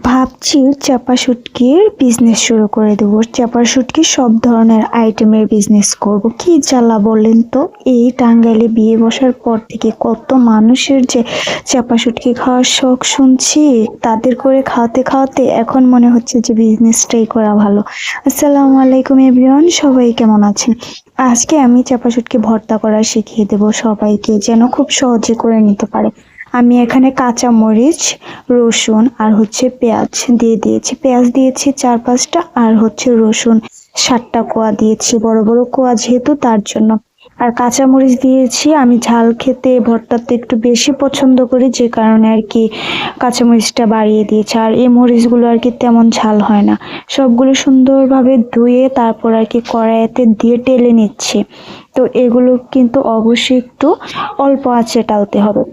ভাবছি চাপা শুটকির বিজনেস শুরু করে দেবো। চাপা শুটকির সব ধরনের আইটেমের বিজনেস করব। কি জ্বালা বলেন তো, এই টাঙ্গাইলে বিয়ে বসার পর থেকে কত মানুষের যে চাপা শুটকি খাওয়ার শখ শুনছি, তাদের করে খাওয়াতে খাওয়াতে এখন মনে হচ্ছে যে বিজনেসটাই করা ভালো। আসসালামু আলাইকুম এভরিওয়ান, সবাই কেমন আছেন? আজকে আমি চাপা শুটকি ভর্তা করা শিখিয়ে দেবো সবাইকে, যেন খুব সহজে করে নিতে পারে। আমি এখানে কাঁচা মরিচ, রসুন আর পেঁয়াজ দিয়ে দিয়েছি। পেঁয়াজ দিয়েছি 4-5টা, আর রসুন 7টা কোয়া দিয়েছি, বড় বড় কোয়া যেহেতু তার জন্য। আর কাঁচা মরিচ দিয়েছি, আমি ঝাল খেতে ভর্তাতে একটু বেশি পছন্দ করি, যে কারণে আর কি কাঁচা মরিচটা বাড়িয়ে দিয়েছি। আর এই মরিচগুলো আর কি তেমন ঝাল হয় না। সবগুলো সুন্দরভাবে ধুয়ে তারপর আর কি কড়াইতে দিয়ে টেলে নিচ্ছি। তো এগুলো কিন্তু অবশ্যই একটু অল্প আঁচে টালতে হবে।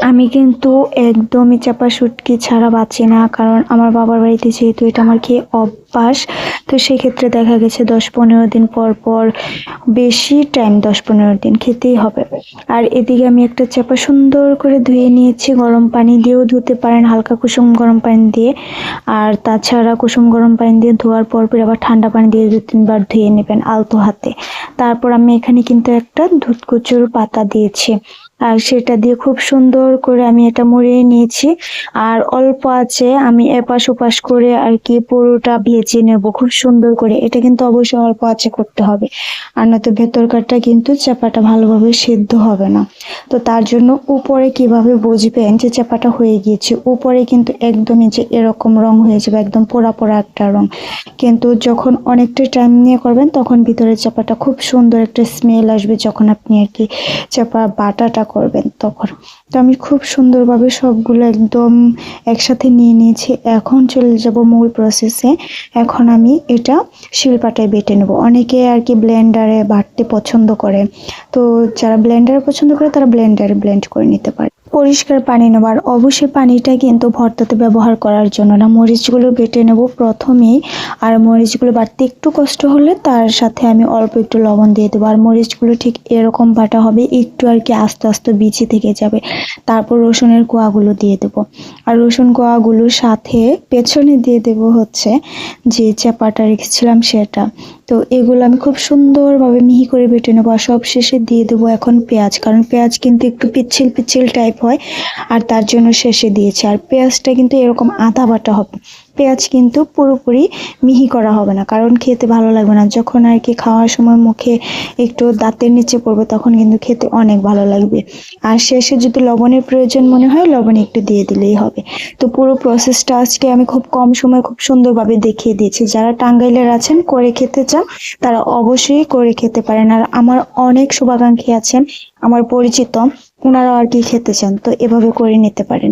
আমি কিন্তু একদমই চাপা শুটকি ছাড়া বাঁচি না, কারণ আমার বাবার বাড়িতে যেহেতু এটা আমার খেয়ে অভ্যাস। তো সেক্ষেত্রে দেখা গেছে 10-15 দিন পর পর, বেশি টাইম 10-15 দিন খেতেই হবে। আর এদিকে আমি একটা চাপা সুন্দর করে ধুয়ে নিয়েছি, গরম পানি দিয়েও ধুতে পারেন, হালকা কুসুম গরম পানি দিয়ে। আর তাছাড়া কুসুম গরম পানি দিয়ে ধোয়ার পর আবার ঠান্ডা পানি দিয়ে 2-3 বার ধুয়ে নেবেন আলতো হাতে। তারপর আমি এখানে কিন্তু একটা ধুতকুচুর পাতা দিয়েছি, আর সেটা দিয়ে খুব সুন্দর করে আমি এটা মুড়িয়ে নিয়েছি। আর অল্প আছে আমি এপাশ ওপাশ করে আর কি পুরোটা ভেজে নেব খুব সুন্দর করে। এটা কিন্তু অবশ্যই অল্প আছে করতে হবে, আর নয়তো ভেতরকারটা কিন্তু চাপাটা ভালোভাবে সেদ্ধ হবে না। তো তার জন্য উপরে কিভাবে বুঝবেন যে চাপাটা হয়ে গিয়েছে, উপরে কিন্তু একদমই যে এরকম রং হয়ে যাবে, একদম পোড়া পোড়া একটা রং। কিন্তু যখন অনেকটা টাইম নিয়ে করবেন তখন ভিতরের চাপাটা খুব সুন্দর একটা স্মেল আসবে, যখন আপনি আর কি চাপা বাটাটা করবেন তখন। তো আমি খুব সুন্দরভাবে সবগুলো একদম একসাথে নিয়ে নিয়েছি। এখন চলে যাব মূল প্রসেসে। এখন আমি এটা শিলপাটায় বেটে নেব। অনেকে আর কি ব্লেন্ডারে বাটতে পছন্দ করে, তো যারা ব্লেন্ডারে পছন্দ করে তারা ব্লেন্ডারে ব্লেন্ড করে নিতে পারে। পরিষ্কার পানি নেব, আর অবশ্যই পানিটা কিন্তু ভর্তাতে ব্যবহার করার জন্য না। মরিচগুলো বেটে নেব প্রথমেই, আর মরিচগুলো বাটতে একটু কষ্ট হলে তার সাথে আমি অল্প একটু লবণ দিয়ে দেবো। আর মরিচগুলো ঠিক এরকম বাটা হবে, একটু আর কি আস্তে আস্তে বিচি থেকে যাবে। তারপর রসুনের কোয়াগুলো দিয়ে দেবো, আর রসুন কোয়াগুলোর সাথে পেছনে দিয়ে দেবো যে চাপাটা রেখেছিলাম সেটা। তো এগুলো আমি খুব সুন্দরভাবে মিহি করে বেটে নেবো। আর সব শেষে দিয়ে দেবো এখন পেঁয়াজ, কারণ পেঁয়াজ কিন্তু একটু পিচ্ছিল পিচ্ছিল টাইপ হয়, আর তার জন্য শেষে দিয়েছি। আর পেঁয়াজটা কিন্তু এরকম আধা বাটা হবে, পেঁয়াজ কিন্তু পুরোপুরি মিহি করা হবে না, কারণ খেতে ভালো লাগবে না। যখন আর কি খাওয়ার সময় মুখে একটু দাঁতের নিচে পড়বে তখন কিন্তু খেতে অনেক ভালো লাগবে। আর শেষে যদি লবণের প্রয়োজন মনে হয় লবণ একটু দিয়ে দিলেই হবে। তো পুরো প্রসেসটা আজকে আমি খুব কম সময়ে খুব সুন্দরভাবে দেখিয়ে দিয়েছি। যারা টাঙ্গাইলের আছেন করে খেতে চান তারা অবশ্যই করে খেতে পারেন। আর আমার অনেক শুভাকাঙ্ক্ষী আছেন আমার পরিচিত, ওনারাও আর কি খেতে চান, তো এভাবে করে নিতে পারেন।